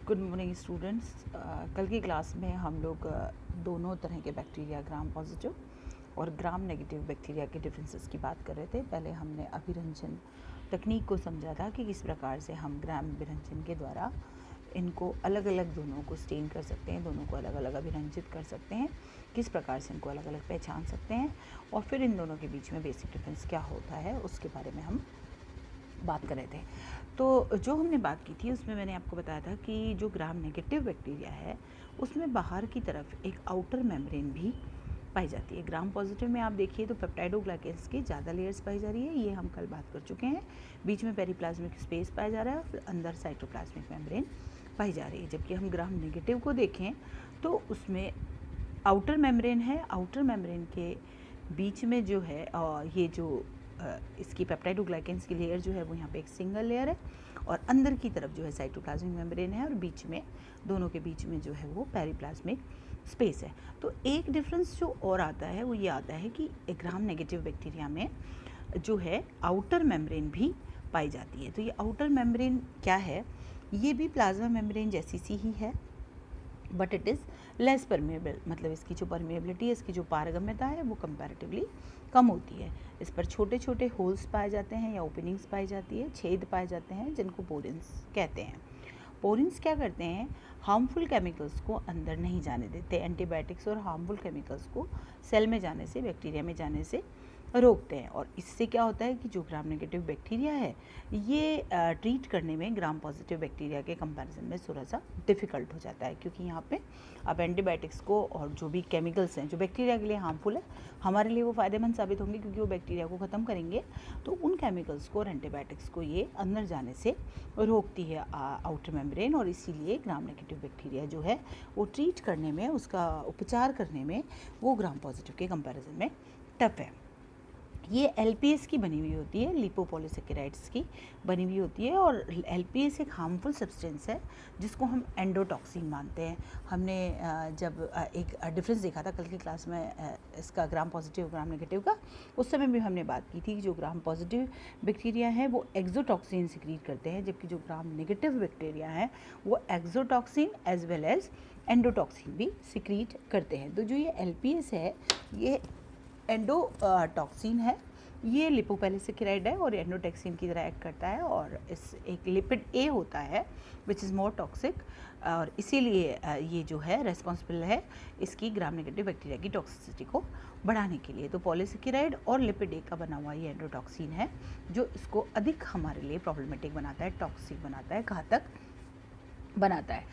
Good morning students. कल की class में हम लोग दोनों तरह के बैक्टीरिया, ग्राम पॉजिटिव और ग्राम नेगेटिव बैक्टीरिया के डिफरेंसेस की बात कर रहे थे। पहले हमने अभिरंजन तकनीक को समझा था कि किस प्रकार से हम ग्राम अभिरंजन के द्वारा इनको अलग अलग दोनों को स्टेन कर सकते हैं, दोनों को अलग अलग अभिरंजित कर सकते हैं, किस प्रकार से इनको अलग अलग पहचान सकते हैं और फिर इन दोनों के बीच में बेसिक डिफरेंस क्या होता है उसके बारे में हम बात कर रहे थे। तो जो हमने बात की थी उसमें मैंने आपको बताया था कि जो ग्राम नेगेटिव बैक्टीरिया है उसमें बाहर की तरफ एक आउटर मेम्ब्रेन भी पाई जाती है। ग्राम पॉजिटिव में आप देखिए तो पेप्टाइडोग्लाइकेंस की ज़्यादा लेयर्स पाई जा रही है, ये हम कल बात कर चुके हैं। बीच में पेरीप्लाज्मिक स्पेस पाया जा रहा है, फिर अंदर साइटोप्लाज्मिक मेम्ब्रेन पाई जा रही है। जबकि हम ग्राम नेगेटिव को देखें तो उसमें आउटर मेम्ब्रेन है, आउटर मेम्ब्रेन के बीच में जो है ये जो इसकी पेप्टाइडोग्लाइकेंस की लेयर जो है वो यहाँ पे एक सिंगल लेयर है और अंदर की तरफ जो है साइटोप्लाज्मिक मेम्ब्रेन है और बीच में दोनों के बीच में जो है वो पेरीप्लाज्मिक स्पेस है। तो एक डिफरेंस जो और आता है वो ये आता है कि ग्राम नेगेटिव बैक्टीरिया में जो है आउटर मेम्ब्रेन भी पाई जाती है। तो ये आउटर मेम्ब्रेन क्या है? ये भी प्लाज्मा मेम्ब्रेन जैसी सी ही है, but it is less permeable, मतलब इसकी जो परमेबिलिटी है, इसकी जो पारगम्यता है वो कंपैरेटिवली कम होती है। इस पर छोटे छोटे होल्स पाए जाते हैं या ओपनिंग्स पाई जाती है, छेद पाए जाते हैं जिनको पोरेंस कहते हैं। पोरेंस क्या करते हैं? हार्मफुल केमिकल्स को अंदर नहीं जाने देते। एंटीबायोटिक्स और हार्मफुल केमिकल्स को सेल में जाने से, बैक्टीरिया में जाने से रोकते हैं। और इससे क्या होता है कि जो ग्राम नेगेटिव बैक्टीरिया है ये ट्रीट करने में ग्राम पॉजिटिव बैक्टीरिया के कंपैरिजन में थोड़ा सा डिफ़िकल्ट हो जाता है, क्योंकि यहाँ पे अब एंटीबायोटिक्स को और जो भी केमिकल्स हैं जो बैक्टीरिया के लिए हार्मफुल है, हमारे लिए वो फ़ायदेमंद साबित होंगे क्योंकि वो बैक्टीरिया को ख़त्म करेंगे। तो उन केमिकल्स को और एंटीबायोटिक्स को ये अंदर जाने से रोकती है आउटर मेम्ब्रेन, और इसीलिए ग्राम नेगेटिव बैक्टीरिया जो है वो ट्रीट करने में, उसका उपचार करने में वो ग्राम पॉजिटिव के कंपैरिजन में टफ है। ये एलपीएस की बनी हुई होती है, लिपोपॉलीसेकेराइड्स की बनी हुई होती है, और एलपीएस एक हार्मफुल सब्सटेंस है जिसको हम एंडोटॉक्सिन मानते हैं। हमने जब एक डिफरेंस देखा था कल की क्लास में इसका ग्राम पॉजिटिव ग्राम नेगेटिव का, उस समय भी हमने बात की थी कि जो ग्राम पॉजिटिव बैक्टीरिया है वो एक्सोटॉक्सिन सिक्रीट करते हैं, जबकि जो ग्राम नेगेटिव बैक्टीरिया है वो exotoxin as well as endotoxin भी सिक्रीट करते हैं। तो जो ये एलपीएस है ये एंडोटॉक्सिन है, ये लिपोपॉलीसेकेराइड है और एंडोटॉक्सिन की तरह एक्ट करता है, और इस एक लिपिड ए होता है विच इज़ मोर टॉक्सिक, और इसीलिए ये जो है रेस्पॉन्सिबल है इसकी ग्राम नेगेटिव बैक्टीरिया की टॉक्सिसिटी को बढ़ाने के लिए। तो पॉलीसेकेराइड और लिपिड ए का बना हुआ ये एंडोटॉक्सिन है जो इसको अधिक हमारे लिए प्रॉब्लमेटिक बनाता है, टॉक्सिक बनाता है, घातक बनाता है।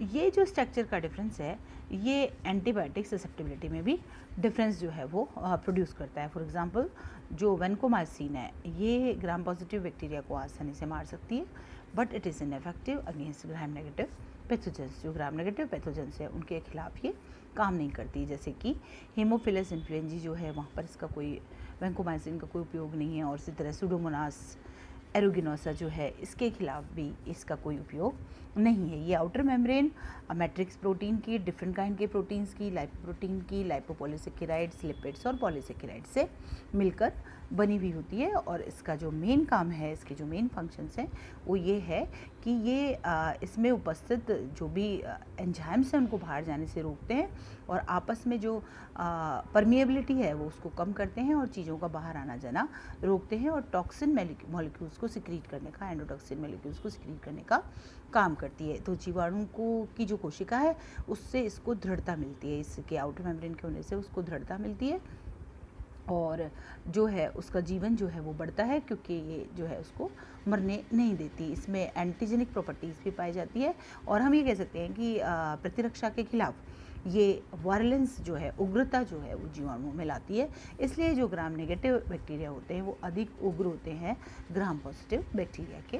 ये जो स्ट्रक्चर का डिफरेंस है ये एंटीबायोटिक ससेप्टिबिलिटी में भी डिफरेंस जो है वो प्रोड्यूस करता है। फॉर एग्जांपल जो वेनकोमाइसिन है ये ग्राम पॉजिटिव बैक्टीरिया को आसानी से मार सकती है, but it is ineffective against gram negative pathogens. जो ग्राम नेगेटिव पैथोजेंस है उनके खिलाफ ये काम नहीं करती, जैसे कि हीमोफिलस इन्फ्लुएंजी जो है वहाँ पर इसका कोई, वेनकोमाइसिन का कोई उपयोग नहीं है, और इसी तरह सुडोमोनास एरोगिनोसा जो है इसके खिलाफ भी इसका कोई उपयोग नहीं है। ये आउटर मेम्ब्रेन मैट्रिक्स प्रोटीन की, डिफरेंट काइंड के प्रोटीन्स की, लाइपोप्रोटीन की, लाइपोपॉलीसेकेराइड्स, लिपिड्स और पॉलीसेकेराइड्स से मिलकर बनी हुई होती है, और इसका जो मेन काम है, इसके जो मेन फंक्शंस हैं वो ये है कि ये इसमें उपस्थित जो भी एंजाइम्स हैं उनको बाहर जाने से रोकते हैं, और आपस में जो परमिएबिलिटी है वो उसको कम करते हैं और चीज़ों का बाहर आना जाना रोकते हैं, और टॉक्सिन मॉलिक्यूल्स को सिक्रीट करने का, एंडोटॉक्सिन मॉलिक्यूल्स को सिक्रीट करने का काम करती है। तो जीवाणु को की जो कोशिका है उससे इसको दृढ़ता मिलती है, इसके आउटर मेम्ब्रेन के होने से उसको दृढ़ता मिलती है, और जो है उसका जीवन जो है वो बढ़ता है, क्योंकि ये जो है उसको मरने नहीं देती। इसमें एंटीजेनिक प्रॉपर्टीज़ भी पाई जाती है, और हम ये कह सकते हैं कि प्रतिरक्षा के खिलाफ ये वायलेंस जो है, उग्रता जो है वो जीवाणुओं में लाती है। इसलिए जो ग्राम नेगेटिव बैक्टीरिया होते हैं वो अधिक उग्र होते हैं ग्राम पॉजिटिव बैक्टीरिया के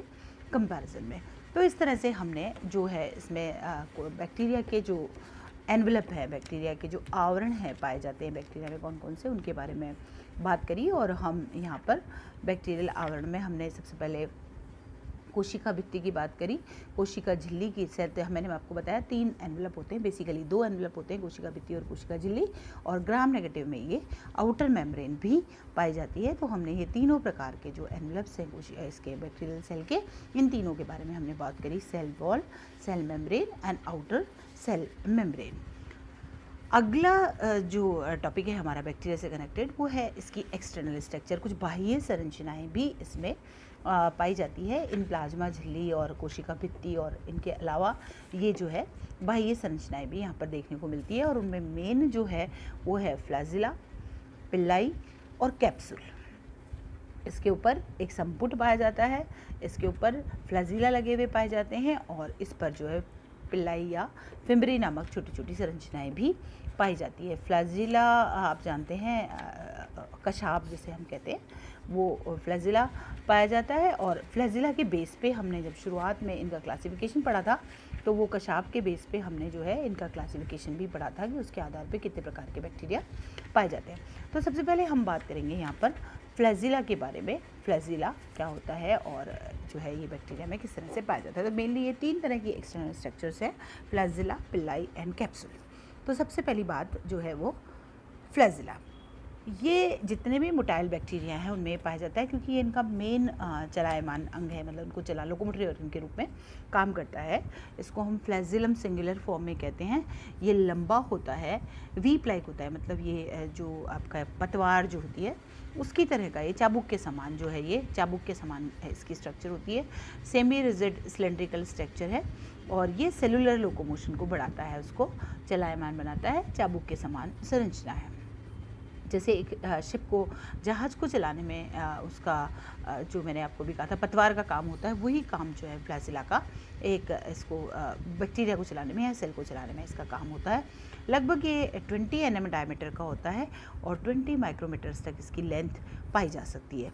कंपैरिजन में। तो इस तरह से हमने जो है इसमें बैक्टीरिया के जो एनवलप है, बैक्टीरिया के जो आवरण हैं पाए जाते हैं बैक्टीरिया में कौन कौन से, उनके बारे में बात करी। और हम यहाँ पर बैक्टीरियल आवरण में हमने सबसे पहले कोशिका भित्ति की बात करी, कोशिका झिल्ली की सेल, मैंने आपको बताया 3 एनवेलप होते हैं, बेसिकली 2 एनवेलप होते हैं, कोशिका भित्ति और कोशिका झिल्ली, और ग्राम नेगेटिव में ये आउटर मेम्ब्रेन भी पाई जाती है। तो हमने ये तीनों प्रकार के जो एनवेलप्स हैं इसके बैक्टीरियल सेल के, इन तीनों के बारे में हमने बात करी, cell wall, cell membrane and outer cell membrane. अगला जो टॉपिक है हमारा बैक्टीरिया से कनेक्टेड, वो है इसकी एक्सटर्नल स्ट्रक्चर। कुछ बाह्य संरचनाएं भी इसमें पाई जाती है इन प्लाज्मा झिल्ली और कोशिका भित्ति, और इनके अलावा ये जो है बाह्य संरचनाएं भी यहाँ पर देखने को मिलती है, और उनमें मेन जो है वो है फ्लैजिला, पिल्लाई और कैप्सूल। इसके ऊपर एक संपुट पाया जाता है, इसके ऊपर फ्लैजिला लगे हुए पाए जाते हैं, और इस पर जो है पिल्लाई या फिम्बरी नामक छोटी छोटी संरचनाएं भी पाई जाती है। फ्लैजिला आप जानते हैं कशाप जिसे हम कहते हैं, वो फ्लैजिला पाया जाता है, और फ्लैजिला के बेस पे हमने जब शुरुआत में इनका क्लासिफिकेशन पढ़ा था, तो वो कशाप के बेस पे हमने जो है इनका क्लासिफिकेशन भी पढ़ा था कि उसके आधार पे कितने प्रकार के बैक्टीरिया पाए जाते हैं। तो सबसे पहले हम बात करेंगे यहाँ पर फ्लैजिला के बारे में, फ्लैजिला क्या होता है और जो है ये बैक्टीरिया में किस तरह से पाया जाता है। तो मेनली ये 3 तरह की एक्सटर्नल स्ट्रक्चर्स हैं, फ्लैजिला, पिल्लाई एंड कैप्सूल। तो सबसे पहली बात जो है वो फ्लैजिला, ये जितने भी मोटाइल बैक्टीरिया हैं उनमें पाया जाता है, क्योंकि ये इनका मेन चलायमान अंग है, मतलब उनको चला लोकोमोटरी ऑर्गन के रूप में काम करता है। इसको हम फ्लैजिलम सिंगुलर फॉर्म में कहते हैं। ये लंबा होता है, वीप लाइक होता है, मतलब ये जो आपका पतवार जो होती है उसकी तरह का, ये चाबुक के समान जो है, ये चाबुक के समान इसकी स्ट्रक्चर होती है। सेमी रिजिड सिलेंड्रिकल स्ट्रक्चर है, और ये सेलुलर लोकोमोशन को बढ़ाता है, उसको चलायमान बनाता है, चाबुक के समान संरचना है। जैसे एक शिप को, जहाज को चलाने में उसका जो मैंने आपको भी कहा था पतवार का काम होता है, वही काम जो है फ्लैजिला का एक इसको बैक्टीरिया को चलाने में या सेल को चलाने में इसका काम होता है। लगभग ये 20 nm डायमीटर का होता है, और 20 माइक्रोमीटर्स तक इसकी लेंथ पाई जा सकती है।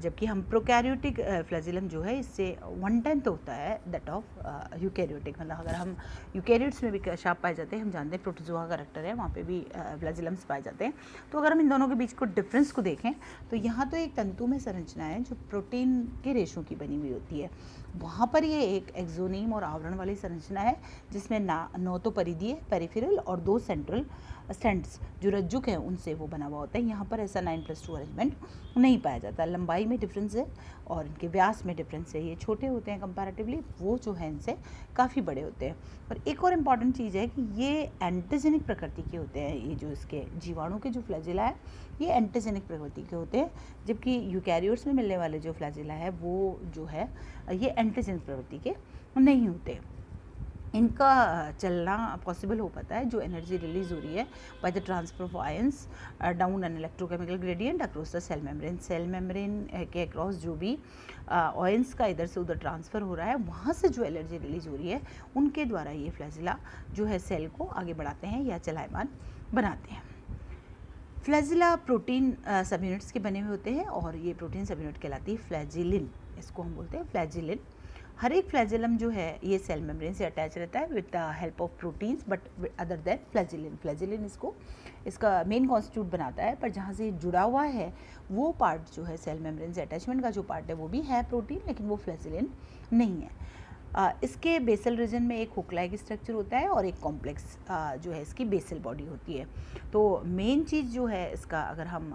जबकि हम प्रोकैरियोटिक फ्लैजिलम जो है इससे 1/10 होता है दैट ऑफ यूकैरियोटिक, मतलब अगर हम यूकैरियोट्स में भी कशाप पाए जाते हैं, हम जानते हैं प्रोटोजोआ का रेक्टर है, वहाँ पे भी फ्लैजिलम्स पाए जाते हैं। तो अगर हम इन दोनों के बीच को डिफरेंस को देखें, तो यहाँ तो एक तंतु में संरचना है जो प्रोटीन के रेशों की बनी हुई होती है, वहाँ पर ये एक एक्सोनीम और आवरण वाली संरचना है, जिसमें 9 तो परिधीय पेरिफेरल और 2 सेंट्रल स्टैंड्स जो रज्जुक हैं उनसे वो बना हुआ होता है। यहाँ पर ऐसा 9+2 अरेंजमेंट नहीं पाया जाता। लंबाई में डिफरेंस है और इनके व्यास में डिफरेंस है, ये छोटे होते हैं कंपैरेटिवली, वो जो है इनसे काफ़ी बड़े होते हैं। और एक और इम्पॉर्टेंट चीज़ है कि ये एंटीजेनिक प्रकृति के होते हैं, ये जो इसके जीवाणु के जो फ्लैजिला है ये एंटीजेनिक प्रकृति के होते हैं, जबकि यूकैरियोट्स में मिलने वाले जो फ्लैजिला है वो जो है ये एंटीजेनिक प्रकृति के नहीं होते। इनका चलना पॉसिबल हो पाता है, जो एनर्जी रिलीज हो रही है by the transfer of ions down an electrochemical gradient across the cell membrane. Cell membrane के अक्रॉस जो भी आयंस का इधर से उधर ट्रांसफ़र हो रहा है, वहाँ से जो एनर्जी रिलीज हो रही है उनके द्वारा ये फ्लैजिला जो है सेल को आगे बढ़ाते हैं या चलायमान बनाते हैं। फ्लैजिला प्रोटीन सब यूनिट्स के बने हुए होते हैं, और ये प्रोटीन सब यूनिट कहलाती है फ्लैजिलिन, इसको हम बोलते हैं फ्लैजिलिन। हर एक फ्लैजिलम जो है ये सेल मेम्ब्रेन से अटैच रहता है with the help of proteins, but other than flagellin. Flagellin इसका मेन कॉन्स्टिट्यूट बनाता है, पर जहाँ से जुड़ा हुआ है वो पार्ट जो है सेल मेम्ब्रेन से अटैचमेंट का जो पार्ट है वो भी है प्रोटीन, लेकिन वो फ्लैजिलिन नहीं है। इसके बेसल रीजन में एक हुक लाइक स्ट्रक्चर होता है और एक कॉम्प्लेक्स जो है इसकी बेसल बॉडी होती है। तो मेन चीज़ जो है इसका, अगर हम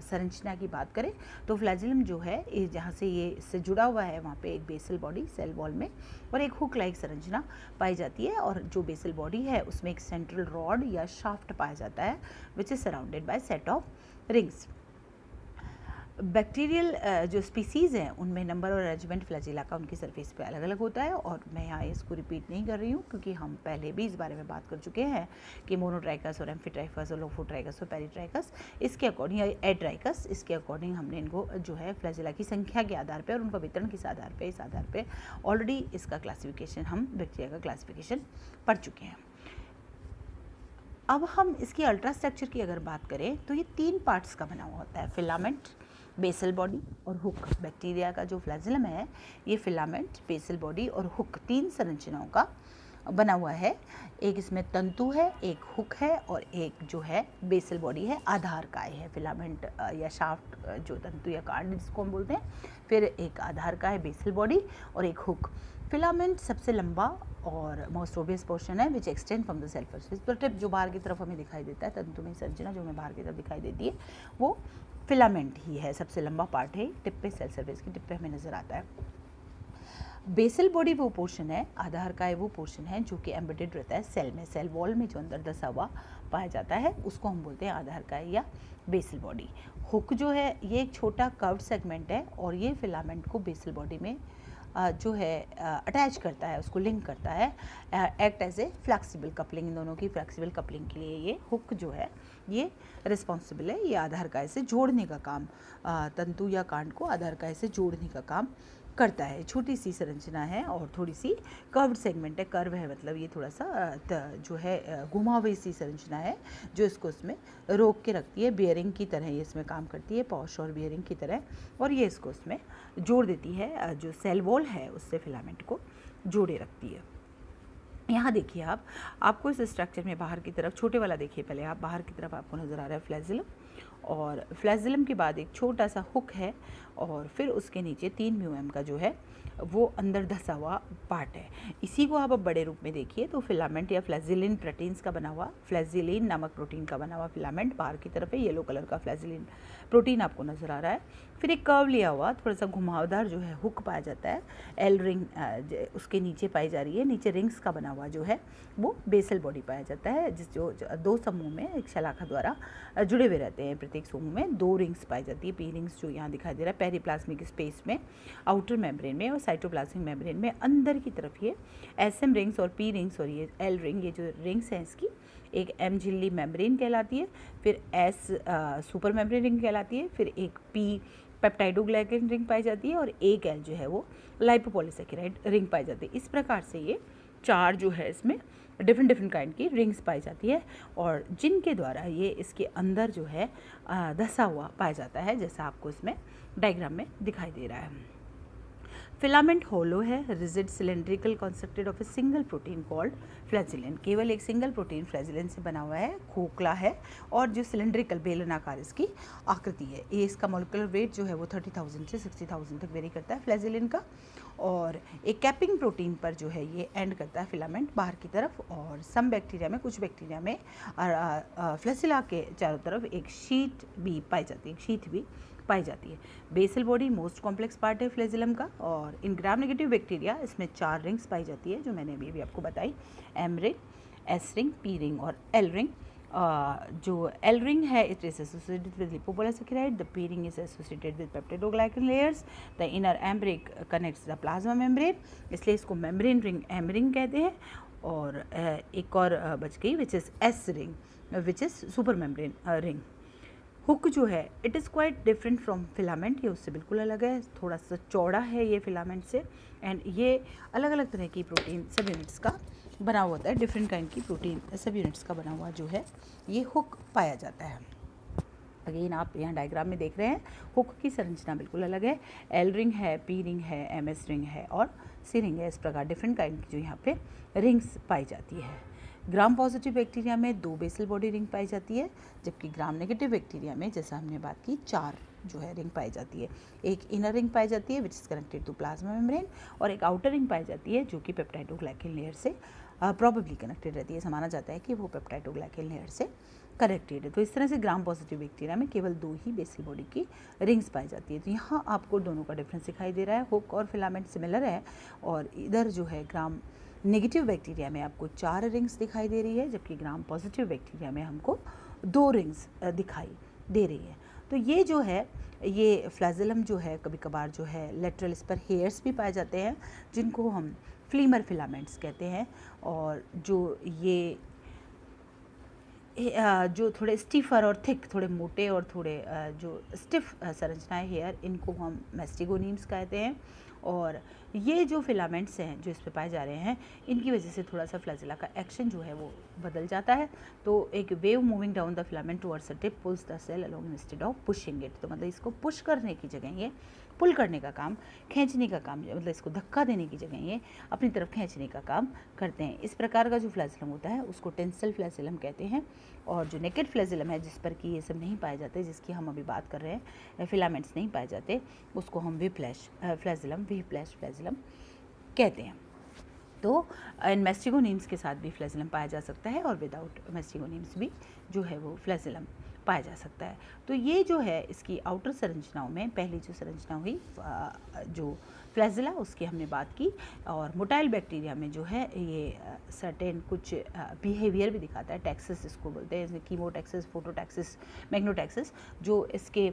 संरचना की बात करें, तो फ्लैजिलम जो है जहाँ से ये इससे जुड़ा हुआ है वहाँ पे एक बेसल बॉडी सेल वॉल में और एक हुक लाइक संरचना पाई जाती है, और जो बेसल बॉडी है उसमें एक सेंट्रल रॉड या शाफ्ट पाया जाता है which is surrounded by set of rings. Bacterial जो स्पीसीज़ हैं उनमें नंबर और अरेंजमेंट फ्लैजिला का उनकी सरफेस पे अलग अलग होता है, और मैं यहाँ इसको रिपीट नहीं कर रही हूँ क्योंकि हम पहले भी इस बारे में बात कर चुके हैं कि मोनोट्राइकस और एम्फीट्राइकस और लोफोट्राइकस और पेरिट्राइकस, इसके अकॉर्डिंग, या एट्राइकस, इसके अकॉर्डिंग हमने इनको जो है फ्लैजिला की संख्या के आधार पर और उनका वितरण किस आधार पर, इस आधार पर ऑलरेडी इसका क्लासिफिकेशन, हम बैक्टीरिया का क्लासिफिकेशन पढ़ चुके हैं। अब हम इसकी अल्ट्रा स्ट्रक्चर की अगर बात करें तो ये 3 पार्ट्स का बना हुआ होता है, फिलामेंट, बेसल बॉडी और हुक। बैक्टीरिया का जो फ्लैजिलम है ये फिलामेंट, बेसल बॉडी और हुक 3 संरचनाओं का बना हुआ है। एक इसमें तंतु है, एक हुक है और एक जो है बेसल बॉडी है, आधारकाय है, फिलामेंट या शाफ्ट जो तंतु या कांड जिसको हम बोलते हैं। फिर एक आधारकाय बेसल बॉडी और एक हुक। फिलामेंट सबसे लंबा और मोस्ट ओबियस पोर्शन है which extend from the cell surface. तो टिप जो बाहर की तरफ हमें दिखाई देता है, तंतु में संरचना जो हमें बाहर की तरफ दिखाई देती है वो फिलामेंट ही है, सबसे लंबा पार्ट है, टिप पे, सेल सरफेस की टिप पे हमें नजर आता है। बेसल बॉडी वो पोर्शन है, आधारकाय वो पोर्शन है जो कि एम्बेडेड रहता है सेल में, सेल वॉल में जो अंदर दसा हुआ पाया जाता है उसको हम बोलते हैं आधारकाय या बेसल बॉडी। हुक जो है ये एक छोटा कर्व्ड सेगमेंट है और ये फिलामेंट को बेसल बॉडी में जो है अटैच करता है, उसको लिंक करता है, act as a flexible coupling. इन दोनों की फ्लेक्सिबल कपलिंग के लिए ये हुक जो है ये रिस्पॉन्सिबल है, ये आधारकाय से जोड़ने का काम, तंतु या कांड को आधारकाय से जोड़ने का काम करता है। छोटी सी संरचना है और थोड़ी सी कर्व्ड सेगमेंट है, कर्व है मतलब ये थोड़ा सा जो है घुमावी सी संरचना है जो इसको इसमें रोक के रखती है, बियरिंग की तरह ये इसमें काम करती है, पॉश और बियरिंग की तरह, और ये इसको इसमें जोड़ देती है, जो सेल वॉल है उससे फिलामेंट को जोड़े रखती है। यहाँ देखिए आपको इस स्ट्रक्चर में बाहर की तरफ, छोटे वाला देखिए पहले आप, बाहर की तरफ आपको नज़र आ रहा है फ्लैजिलम, और फ्लैजिलम के बाद एक छोटा सा हुक है और फिर उसके नीचे 3 म्यूएम का जो है वो अंदर धसा हुआ पार्ट है। इसी को आप अब बड़े रूप में देखिए तो फिलामेंट या फ्लैजिलिन प्रोटीन्स का बना हुआ, फ्लैजिलिन नामक प्रोटीन का बना हुआ फिलामेंट बाहर की तरफ है, येलो कलर का फ्लैजिलिन प्रोटीन आपको नज़र आ रहा है। फिर एक कर्व लिया हुआ थोड़ा सा घुमावदार जो है हुक पाया जाता है, एल रिंग उसके नीचे पाई जा रही है, नीचे रिंग्स का बना हुआ जो है वो बेसल बॉडी पाया जाता है, जिस जो 2 समूह में एक शलाखा द्वारा जुड़े हुए रहते हैं। प्रत्येक समूह में 2 रिंग्स पाई जाती है, पी रिंग्स जो यहाँ दिखाई दे रहा है पेरिप्लाज्मिक स्पेस में, आउटर मेम्ब्रेन में और साइटोप्लाज्मिक मेम्ब्रेन में अंदर की तरफ ये एसएम रिंग्स और पी रिंग्स और ये एल रिंग, ये जो रिंग्स हैं इसकी एक एम झिल्ली मेम्ब्रेन कहलाती है, फिर एस सुपर मेम्ब्रेन रिंग कहलाती है, फिर एक पी पेप्टाइडोग्लाइकन रिंग पाई जाती है और एक एल जो है वो लाइपोपॉलीसेकेराइड रिंग पाई जाती है। इस प्रकार से ये 4 जो है इसमें डिफरेंट काइंड की रिंग्स पाई जाती है और जिनके द्वारा ये इसके अंदर जो है धसा हुआ पाया जाता है, जैसा आपको इसमें डायग्राम में दिखाई दे रहा है। फिलामेंट होलो है, rigid cylindrical constructed of a single protein called flagellin. केवल एक सिंगल प्रोटीन फ्लैजिलिन से बना हुआ है, खोखला है और जो सिलेंड्रिकल बेलनाकार इसकी आकृति है। ये इसका मोलिकुलर वेट जो है वो 30,000 से 60,000 तक वेरी करता है फ्लैजिलिन का, और एक कैपिंग प्रोटीन पर जो है ये एंड करता है फिलामेंट बाहर की तरफ। और सम बैक्टीरिया में, कुछ बैक्टीरिया में फ्लैसिला के चारों तरफ एक शीट भी पाई जाती है, शीट भी पाई जाती है। Basal body most complex part है फ्लैजिलम का, और इन ग्राम नेगेटिव बैक्टीरिया इसमें 4 रिंग्स पाई जाती है जो मैंने अभी भी आपको बताई, M ring, S ring, P ring और एल रिंग। जो एल रिंग है it is associated with lipopolysaccharide, the P ring is associated with peptidoglycan layers, the inner M ring connects the plasma membrane, इसलिए इसको मेम्ब्रेन रिंग एम रिंग कहते हैं। और एक और बच गई which is S ring which is super membrane ring. Hook जो है it is quite different from filament, ये उससे बिल्कुल अलग है, थोड़ा सा चौड़ा है ये फिलामेंट से, एंड ये अलग अलग तरह की प्रोटीन सब यूनिट्स का बना हुआ होता है, डिफरेंट काइंड की प्रोटीन सब यूनिट्स का बना हुआ जो है ये हुक पाया जाता है। अगेन आप यहाँ डायग्राम में देख रहे हैं हुक की संरचना बिल्कुल अलग है, एल रिंग है, पी रिंग है, एम एस रिंग है और सी रिंग है। इस प्रकार डिफरेंट काइंड की जो यहाँ पे रिंग्स पाई जाती है। ग्राम पॉजिटिव बैक्टीरिया में 2 बेसल बॉडी रिंग पाई जाती है, जबकि ग्राम नेगेटिव बैक्टीरिया में जैसा हमने बात की 4 जो है रिंग पाई जाती है। एक इनर रिंग पाई जाती है which is connected to plasma membrane, और एक आउटर रिंग पाई जाती है जो कि पेप्टाइडोग्लाइकन लेयर से प्रॉबेबली कनेक्टेड रहती है, माना जाता है कि वो पेप्टाइडोग्लाइकन लेयर से कनेक्टेड है। तो इस तरह से ग्राम पॉजिटिव बैक्टीरिया में केवल 2 ही बेसल बॉडी की रिंग्स पाई जाती है। तो यहाँ आपको दोनों का डिफरेंस दिखाई दे रहा है, हुक और फिलामेंट सिमिलर है, और इधर जो है ग्राम नेगेटिव बैक्टीरिया में आपको 4 रिंग्स दिखाई दे रही है, जबकि ग्राम पॉजिटिव बैक्टीरिया में हमको 2 रिंग्स दिखाई दे रही है। तो ये जो है ये फ्लैजिलम जो है कभी कभार जो है लेटरल इस पर हेयर्स भी पाए जाते हैं जिनको हम फ्लीमर फिलामेंट्स कहते हैं, और जो ये जो थोड़े स्टिफर और थिक, थोड़े मोटे और थोड़े जो स्टिफ संरचनाएं हेयर, इनको हम मैस्टिगोनीम्स कहते हैं। और ये जो फिलामेंट्स हैं जो इस पे पाए जा रहे हैं, इनकी वजह से थोड़ा सा फ्लैजिला का एक्शन जो है वो बदल जाता है। तो एक wave moving down the filament towards the tip pulls the cell along instead of pushing it. तो मतलब इसको पुश करने की जगह ये पुल करने का काम, खींचने का काम, मतलब इसको धक्का देने की जगह ये अपनी तरफ खींचने का काम करते हैं। इस प्रकार का जो फ्लैजिलम होता है उसको टेंसल फ्लैजिलम कहते हैं। और जो नेकेड फ्लैजिलम है, जिस पर कि ये सब नहीं पाए जाते, जिसकी हम अभी बात कर रहे हैं, फिलामेंट्स नहीं पाए जाते, उसको हम व्हिप्लैश फ्लैजिलम कहते हैं। तो इन मैस्टिगोनीम्स के साथ भी फ्लैजिलम पाया जा सकता है और विदाउट मैस्टिगोनीम्स भी जो है वो फ्लैजिलम पाया जा सकता है। तो ये जो है इसकी आउटर संरचनाओं में पहली जो संरचना हुई जो फ्लैजिला, उसकी हमने बात की। और मोटाइल बैक्टीरिया में जो है ये सर्टेन कुछ बिहेवियर भी दिखाता है, टैक्सिस इसको बोलते हैं, जैसे कीमोटैक्सिस, फोटोटैक्सिस, मैग्नोटैक्सिस, जो इसके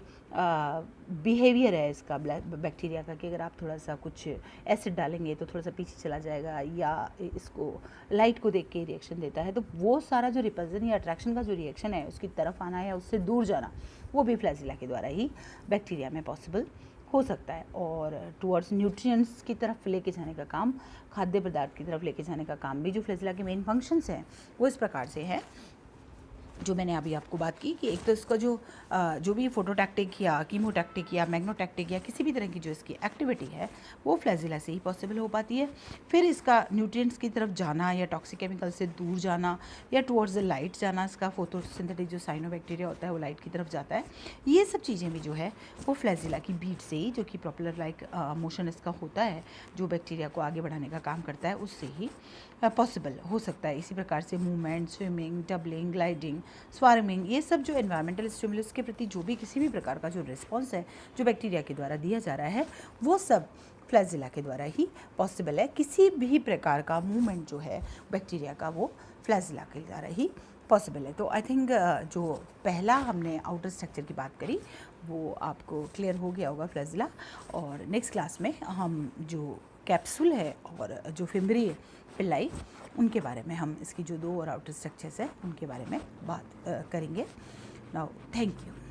बिहेवियर है इसका बैक्टीरिया का, कि अगर आप थोड़ा सा कुछ एसिड डालेंगे तो थोड़ा सा पीछे चला जाएगा, या इसको लाइट को देख के रिएक्शन देता है, तो वो सारा जो रिपल्जन या अट्रैक्शन का जो रिएक्शन है, उसकी तरफ आना या उससे दूर जाना, वो भी फ्लैजिला के द्वारा ही बैक्टीरिया में पॉसिबल हो सकता है। और टुवर्ड्स न्यूट्रिएंट्स की तरफ लेके जाने का काम, खाद्य पदार्थ की तरफ लेके जाने का काम भी जो फ्लैजिला के मेन फंक्शंस हैं वो इस प्रकार से है, जो मैंने अभी आपको बात की कि एक तो इसका जो भी फोटोटैक्टिक या कीमोटैक्टिक या मैग्नोटैक्टिक या किसी भी तरह की जो इसकी एक्टिविटी है वो फ्लैजिला से ही पॉसिबल हो पाती है। फिर इसका न्यूट्रिएंट्स की तरफ जाना या टॉक्सिक केमिकल से दूर जाना या टुवर्ड्स द लाइट जाना, इसका फोटोसिंथेटिक जो साइनोबैक्टीरिया होता है वो लाइट की तरफ जाता है। ये सब चीज़ें भी जो है वो फ्लैजिला की बीट से ही, जो कि प्रोपेलर लाइक मोशन इसका होता है, जो बैक्टीरिया को आगे बढ़ाने का काम करता है, उससे ही पॉसिबल हो सकता है। इसी प्रकार से movement, swimming, doubling, gliding, swarming, ये सब जो एनवायरमेंटल स्टिमुलस के प्रति जो भी किसी भी प्रकार का जो रिस्पॉन्स है जो बैक्टीरिया के द्वारा दिया जा रहा है, वो सब फ्लैजिला के द्वारा ही पॉसिबल है। किसी भी प्रकार का मूवमेंट जो है बैक्टीरिया का, वो फ्लैजिला के द्वारा ही पॉसिबल है। तो आई थिंक जो पहला हमने आउटर स्ट्रक्चर की बात करी वो आपको क्लियर हो गया होगा फ्लैजिला। और नेक्स्ट क्लास में हम जो कैप्सूल है और जो फिम्बरी पिल्लाई, उनके बारे में हम इसकी जो 2 और आउटर स्ट्रक्चर्स है उनके बारे में बात करेंगे। Now thank you.